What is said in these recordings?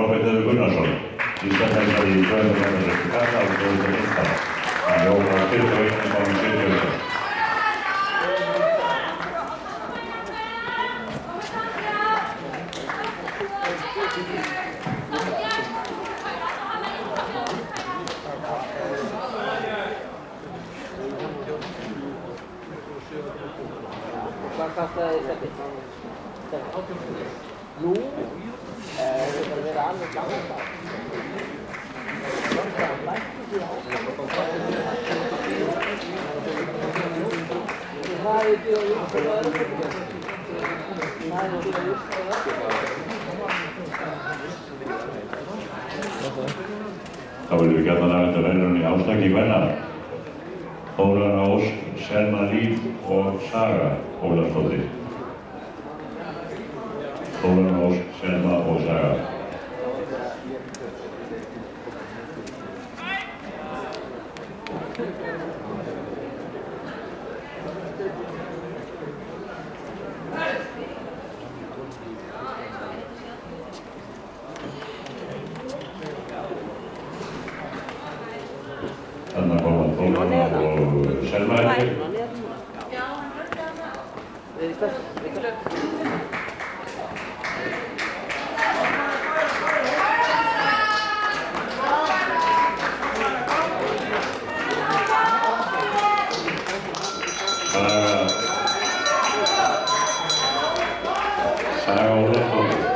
Þorfinnur Gunnarsson, Íslandsmeistari í 200 metra kasta árið 2015. Hann jók á 21,71. Hvað kastaði þið þetta? Nú? Það er verið alveg gaman það. Það lækki því á. Það er því að jústa það öðru. Það er því að jústa það öðru. Þá viljum við gjarnan afhenda verðlaun í átaki kvenna. Þórana Ósk, Selma Líf og Saga Ólafsdóttir. Þórana Ósk, Selma og Saga. Þannig koma Þórana og Selma eftir. Saga Ólafsdóttir.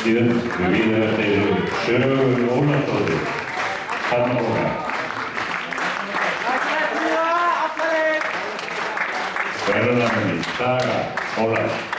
Síðan við víðum eftir Sögu Ólafsdóttir, Hafnarhóla. Verðlaunarnir Saga Ólafs.